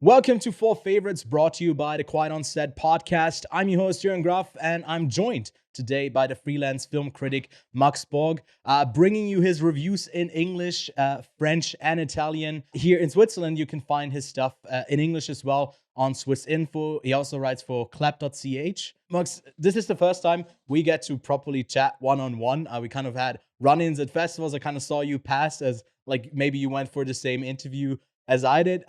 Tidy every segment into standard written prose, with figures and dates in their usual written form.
Welcome to Four Favorites, brought to you by the Quiet on Set podcast. I'm your host, Ewan, and I'm joined today by the freelance film critic Max Borg, bringing you his reviews in English, French, and Italian. Here in Switzerland, you can find his stuff in English as well on Swiss Info. He also writes for clap.ch. Max, this is the first time we get to properly chat one-on-one. We kind of had run-ins at festivals. I kind of saw you pass as like maybe you went for the same interview as I did.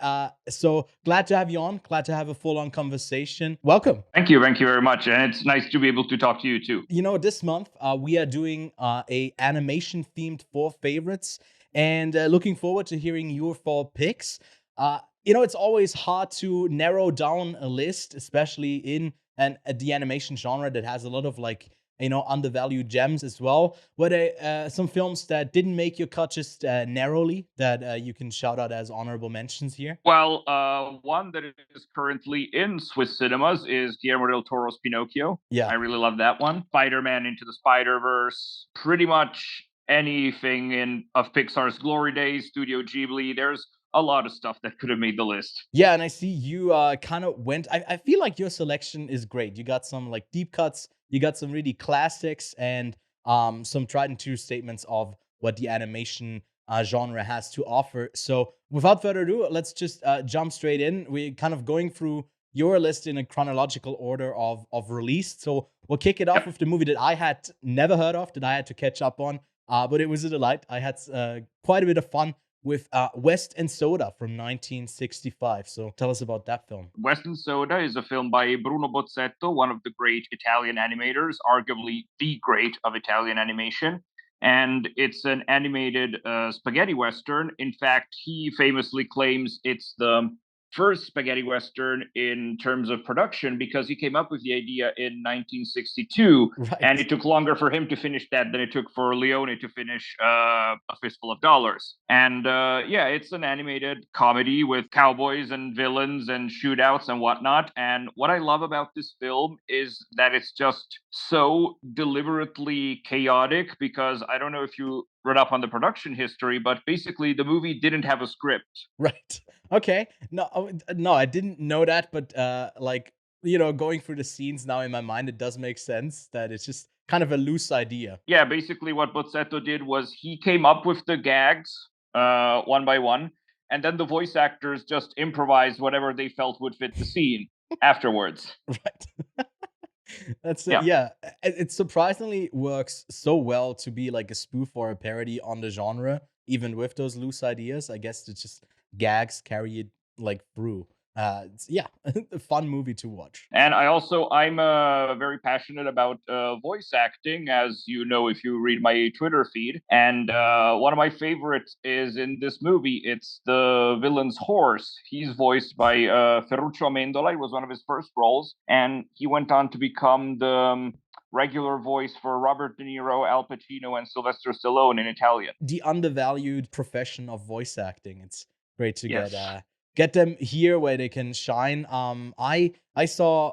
So glad to have you on. Glad to have a full-on conversation. Welcome. Thank you very much, and it's nice to be able to talk to you too. You know, this month we are doing a animation-themed Four Favorites, and looking forward to hearing your four picks. It's always hard to narrow down a list, especially in the animation genre that has a lot of undervalued gems as well. Were there some films that didn't make your cut just narrowly that you can shout out as honorable mentions here? Well, one that is currently in Swiss cinemas is Guillermo del Toro's Pinocchio. Yeah. I really love that one. Spider-Man Into the Spider-Verse, pretty much anything of Pixar's glory days, Studio Ghibli. There's a lot of stuff that could have made the list. Yeah, and I see you kind of went. I feel like your selection is great. You got some like deep cuts, you got some really classics, and some tried and true statements of what the animation genre has to offer. So, without further ado, let's just jump straight in. We're kind of going through your list in a chronological order of release. So, we'll kick it off with the movie that I had never heard of, that I had to catch up on. But it was a delight. I had quite a bit of fun with West and Soda from 1965. So tell us about that film. West and Soda is a film by Bruno Bozzetto, one of the great Italian animators, arguably the great of Italian animation. And it's an animated spaghetti western. In fact, he famously claims it's the first spaghetti western in terms of production because he came up with the idea in 1962, Right. and it took longer for him to finish that than it took for Leone to finish A Fistful of Dollars. And yeah, it's an animated comedy with cowboys and villains and shootouts and whatnot. And what I love about this film is that it's just so deliberately chaotic, because I don't know if you read up on the production history, but basically the movie didn't have a script. Right. Okay. No, I didn't know that, but going through the scenes now in my mind, it does make sense that it's just kind of a loose idea. Yeah, basically what Bozzetto did was he came up with the gags one by one, and then the voice actors just improvised whatever they felt would fit the scene afterwards. Right. That's it. Yeah. Yeah. It surprisingly works so well to be like a spoof or a parody on the genre, even with those loose ideas. I guess it's just gags carry it like through. Yeah, a fun movie to watch. And I'm very passionate about voice acting, as you know if you read my Twitter feed. And one of my favorites is in this movie. It's the villain's horse. He's voiced by Ferruccio Amendola. It was one of his first roles, and he went on to become the regular voice for Robert De Niro, Al Pacino, and Sylvester Stallone in Italian. The undervalued profession of voice acting. It's great to Yes. get them here where they can shine. I saw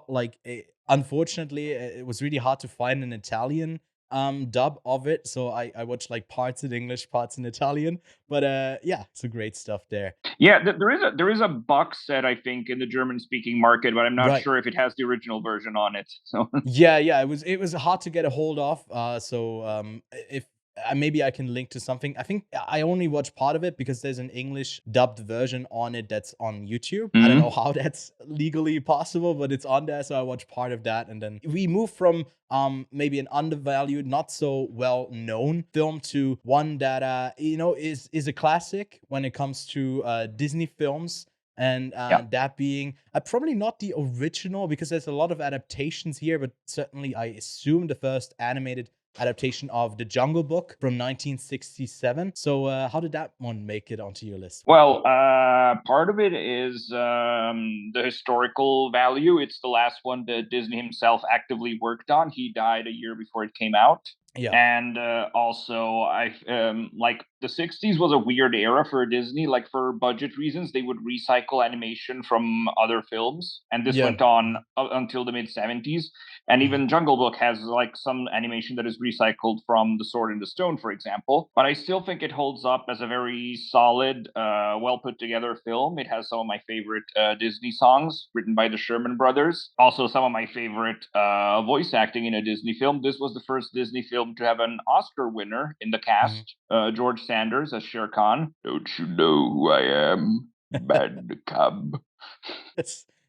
unfortunately it was really hard to find an Italian dub of it, so I watched like parts in English, parts in Italian. But yeah, some great stuff there. Yeah, there is a box set, I think, in the German speaking market, but I'm not Right. sure if it has the original version on it. So Yeah, it was hard to get a hold of. If maybe I can link to something. I think I only watched part of it because there's an English dubbed version on it that's on YouTube. I don't know how that's legally possible, but it's on there, so I watched part of that, and then we moved from maybe an undervalued, not so well known film to one that is a classic when it comes to Disney films. And yeah. that being probably not the original, because there's a lot of adaptations here, but certainly I assume the first animated adaptation of The Jungle Book from 1967. So how did that one make it onto your list? Well, part of it is the historical value. It's the last one that Disney himself actively worked on. He died a year before it came out. Yeah. And also, like the 60s was a weird era for Disney. Like for budget reasons, they would recycle animation from other films, and this Yeah. went on until the mid 70s. And Mhm. even Jungle Book has like some animation that is recycled from The Sword in the Stone, for example. But I still think it holds up as a very solid, well put together film. It has some of my favorite Disney songs written by the Sherman Brothers. Also, some of my favorite voice acting in a Disney film. This was the first Disney film to have an Oscar winner in the Mhm. cast. George Sanders as Shere Khan. Don't you know who I am? Bad cub.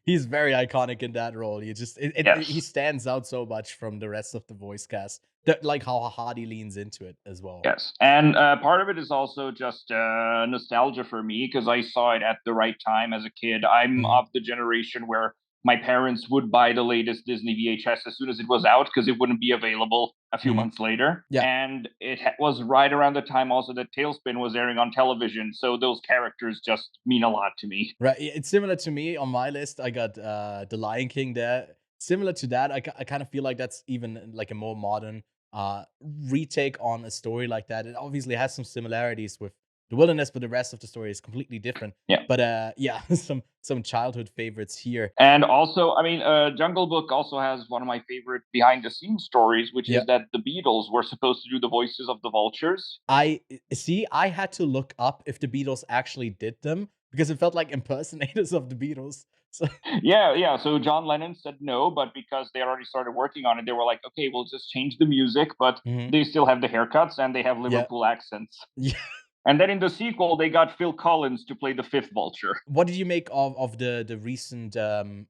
He's very iconic in that role. He Yes. stands out so much from the rest of the voice cast. That like how hard he leans into it as well. Yes, and part of it is also just nostalgia for me because I saw it at the right time as a kid. I'm Mhm. of the generation where my parents would buy the latest Disney VHS as soon as it was out because it wouldn't be available a few Mhm. months later. Yeah. And it was right around the time also that Tailspin was airing on television, so those characters just mean a lot to me. Right. It's similar to me on my list. I got The Lion King there. Similar to that, I kind of feel like that's even like a more modern retake on a story like that. It obviously has some similarities with The Wilderness, but the rest of the story is completely different. Yeah. But yeah, some childhood favorites here. And also, I mean, Jungle Book also has one of my favorite behind the scenes stories, which Yeah. is that the Beatles were supposed to do the voices of the vultures. I had to look up if the Beatles actually did them because it felt like impersonators of the Beatles. So Yeah, yeah. So John Lennon said no, but because they already started working on it, they were like, okay, we'll just change the music, but Mhm. they still have the haircuts and they have Yeah. Liverpool accents. Yeah. And then in the sequel, they got Phil Collins to play the fifth vulture. What did you make of the recent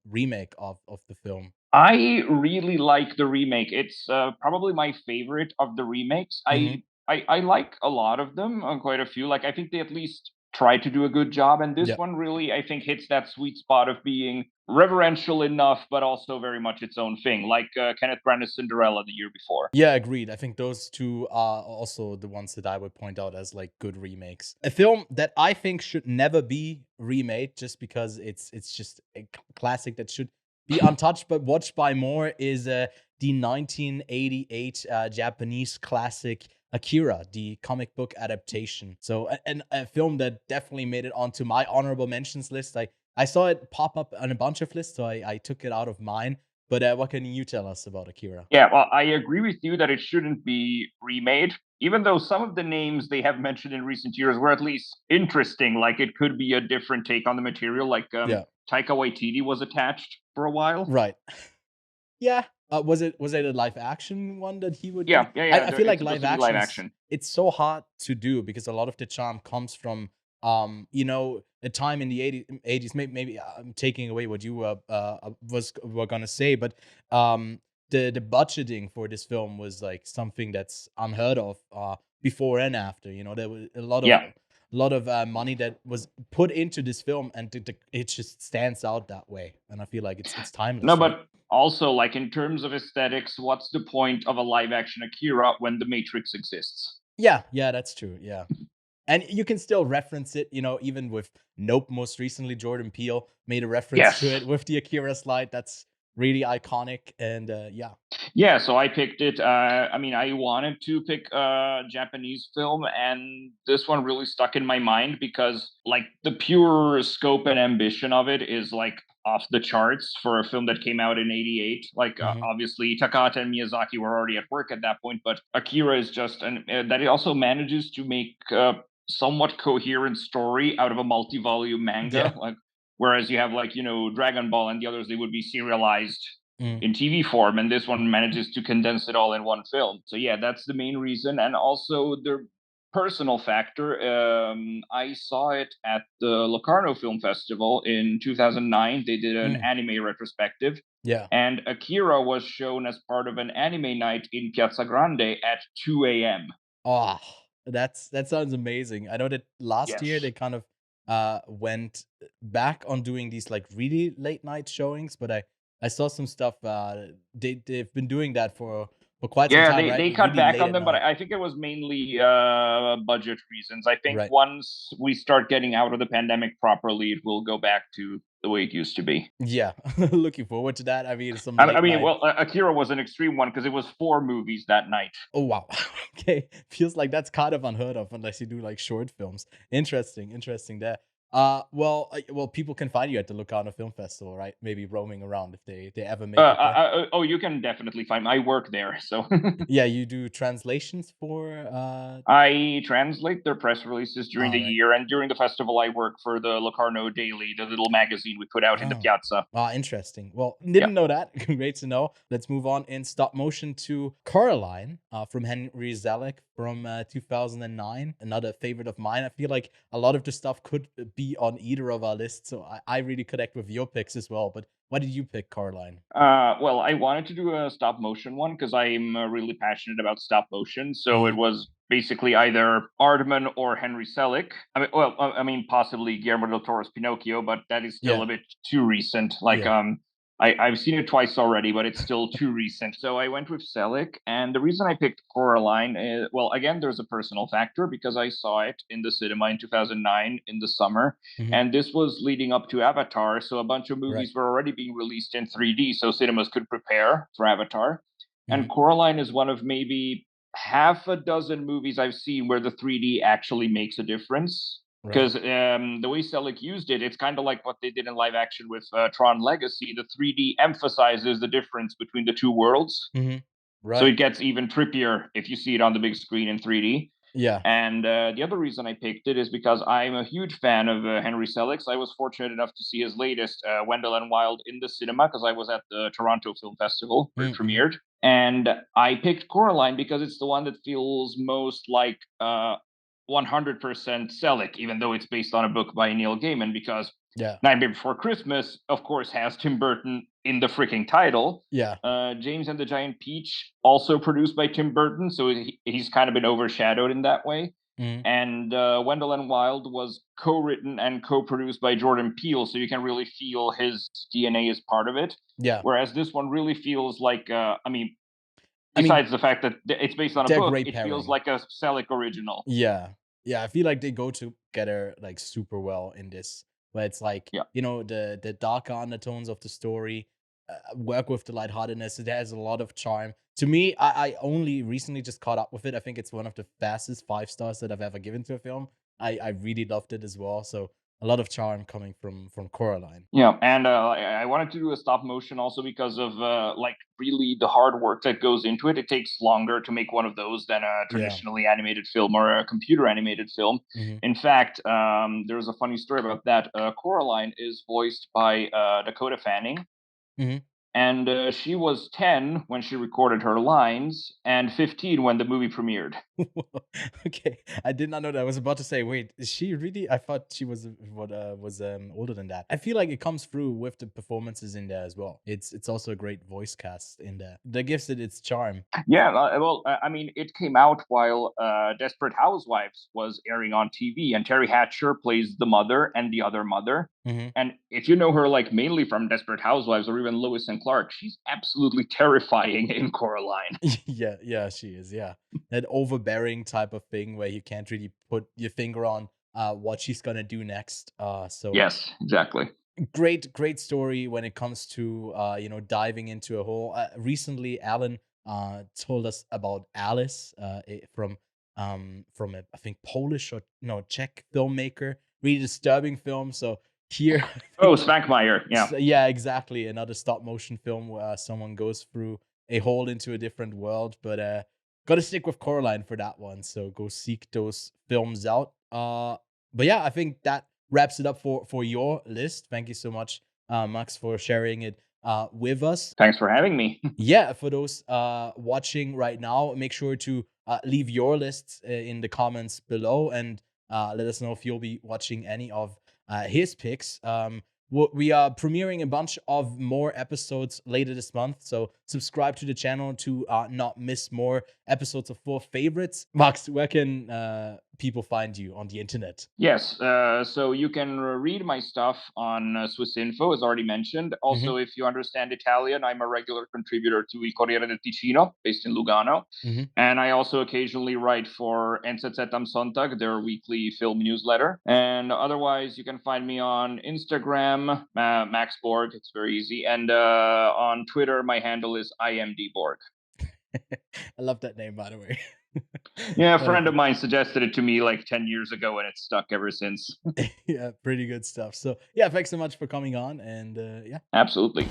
remake of the film? I really like the remake. It's probably my favorite of the remakes. Mhm. I like a lot of them, quite a few. Like I think they at least try to do a good job, and this Yeah. one really I think hits that sweet spot of being reverential enough, but also very much its own thing, like Kenneth Branagh's Cinderella the year before. Yeah, agreed. I think those two are also the ones that I would point out as like good remakes. A film that I think should never be remade just because it's just a classic that should be untouched but watched by more is the 1988 Japanese classic Akira, the comic book adaptation. So a film that definitely made it onto my honorable mentions list. I saw it pop up on a bunch of lists, so I took it out of mine. But what can you tell us about Akira? Yeah, well, I agree with you that it shouldn't be remade, even though some of the names they have mentioned in recent years were at least interesting. Like it could be a different take on the material. Like Yeah. Taika Waititi was attached for a while. Right. Yeah. Was it a live action one that he would get? Yeah, yeah, I, yeah. I feel It's like supposed live to be live actions, action. it's so hard to do because a lot of the charm comes from a time in the 80s. Maybe I'm taking away what you were gonna say, but um the budgeting for this film was like something that's unheard of before and after. There was Yeah. a lot of money that was put into this film, and it just stands out that way. And I feel like it's No, timeless, right? but also like in terms of aesthetics, what's the point of a live action Akira when the Matrix exists? Yeah, yeah, that's true. Yeah. And you can still reference it, even with Nope. Most recently, Jordan Peele made a reference to Yes. it with the Akira slide. That's really iconic. And yeah. Yeah, so I picked it. I mean, I wanted to pick a Japanese film, and this one really stuck in my mind because, like, the pure scope and ambition of it is like off the charts for a film that came out in '88. Like, Hmm. obviously, Takahata and Miyazaki were already at work at that point, but Akira is just, and that it also manages to make a somewhat coherent story out of a multi-volume Yeah. manga. Like, whereas you have like Dragon Ball and the others, they would be serialized Mm. in TV form, and this one manages to condense it all in one film. So yeah, that's the main reason, and also the personal factor. I saw it at the Locarno Film Festival in 2009. They did an Mm. anime retrospective, Yeah. and Akira was shown as part of an anime night in Piazza Grande at 2 a.m. Oh, that sounds amazing. I know that last year Yes. they kind of went back on doing these like really late night showings, but I saw some stuff they've been doing that for quite some Yeah, time, they right? cut Really back late on at them, but night. I think it was mainly budget reasons. I think Right. once we start getting out of the pandemic properly, it will go back to the way it used to be. Yeah. Looking forward to that. I mean, some late I mean, night. well, Akira was an extreme one because it was 4 movies that night. Oh wow. Okay. Feels like that's kind of unheard of unless you do like short films. Interesting. Interesting there. Well, people can find you at the Locarno Film Festival, right? Maybe roaming around if they ever make it there. Oh, you can definitely find. I work there, so Yeah, you do translations for I translate their press releases during the all right. year, and during the festival, I work for the Locarno Daily, the little magazine we put out in the Oh. piazza. Ah, interesting. Well, Yeah. didn't know that. Great to know. Let's move on in stop motion to Coraline from Henry Zellick from 2009. Another favorite of mine. I feel like a lot of the stuff could be on either of our lists, so I really connect with your picks as well. But why did you pick Coraline? Well, I wanted to do a stop motion one because I'm really passionate about stop motion. So it Hmm. was basically either Aardman or Henry Selick. I mean, well, I mean, possibly Guillermo del Toro's Pinocchio, but that is still Yeah, a bit too recent. yeah. I've seen it twice already, but it's still too recent. So I went with Selick, and the reason I picked Coraline is, well, again, there's a personal factor because I saw it in the cinema in 2009 in the summer, Hmm. and this was leading up to Avatar, so a bunch of Right. movies were already being released in 3D, so cinemas could prepare for Avatar. Hmm. And Coraline is one of maybe half a dozen movies I've seen where the 3D actually makes a difference. Right. Because the way Selick used it, it's kind of like what they did in live action with Tron Legacy. The 3D emphasizes the difference between the two worlds. Hmm. So Right. it gets even trippier if you see it on the big screen in 3D. Yeah. And the other reason I picked it is because I'm a huge fan of Henry Selick. I was fortunate enough to see his latest, Wendell and Wild, in the cinema because I was at the Toronto Film Festival where it Mm-hmm. premiered. And I picked Coraline because it's the one that feels most like 100% Selick, even though it's based on a book by Neil Gaiman. Because Yeah. Nightmare Before Christmas, of course, has Tim Burton in the freaking title. Yeah. James and the Giant Peach, also produced by Tim Burton, so he's kind of been overshadowed in that way. Hmm. And Wendell and Wild was co-written and co-produced by Jordan Peele, so you can really feel his DNA as part of it. Yeah. Whereas this one really feels like, I mean, besides the fact that it's based on a they're book, great it feels pairing. like a Selick original. Yeah. Yeah, I feel like they go together like super well in this, where it's like, Yeah. the darker undertones of the story, work with the lightheartedness. It has a lot of charm. To me, I only recently just caught up with it. I think it's one of the fastest 5 stars that I've ever given to a film. I really loved it as well. So a lot of charm coming from Coraline. Yeah, and I wanted to do a stop motion also because of like really the hard work that goes into it. It takes longer to make one of those than a Yeah. traditionally animated film or a computer animated film. Hmm. In fact, there's a funny story about that. Coraline is voiced by Dakota Fanning, Hmm. and she was 10 when she recorded her lines and 15 when the movie premiered. Okay, I did not know that. I was about to say, wait, is she really? I thought she was older than that. I feel like it comes through with the performances in there as well. It's also a great voice cast in there that gives it its charm. Yeah, well, I mean, it came out while Desperate Housewives was airing on TV, and Terry Hatcher plays the mother and the other mother. Hmm. And if you know her like mainly from Desperate Housewives or even Lois and Clark, she's absolutely terrifying in Coraline. Yeah, yeah, she is. Yeah, that overbearing type of thing where you can't really put your finger on what she's gonna do next. So Yes, exactly. great story when it comes to diving into a whole recently Alan told us about Alice from a, I think, Polish or no Czech filmmaker, really disturbing film. So here I Oh, think Spankmeyer. Yeah. yeah, exactly, another stop motion film where someone goes through a hole into a different world, but gotta stick with Coraline for that one, so go seek those films out. But yeah, I think that wraps it up for your list. Thank you so much, Max, for sharing it with us. Thanks for having me. Yeah, for those watching right now, make sure to leave your lists in the comments below and let us know if you'll be watching any of his picks. We are premiering a bunch of more episodes later this month, so subscribe to the channel to not miss more episodes of Four Favorites. Max, where can people find you on the internet? Yes, so you can read my stuff on Swiss Info, as already mentioned. Hmm. Also, if you understand Italian, I'm a regular contributor to Il Corriere del Ticino, based in Lugano. Hmm. And I also occasionally write for NZZ am Sonntag, their weekly film newsletter. And otherwise, you can find me on Instagram, Max Borg, it's very easy. And on Twitter, my handle is IMDborg. I love that name, by the way. Yeah, a friend of Okay. mine suggested it to me like 10 years ago, and it's stuck ever since. Yeah, pretty good stuff. So yeah, thanks so much for coming on, and yeah. Absolutely.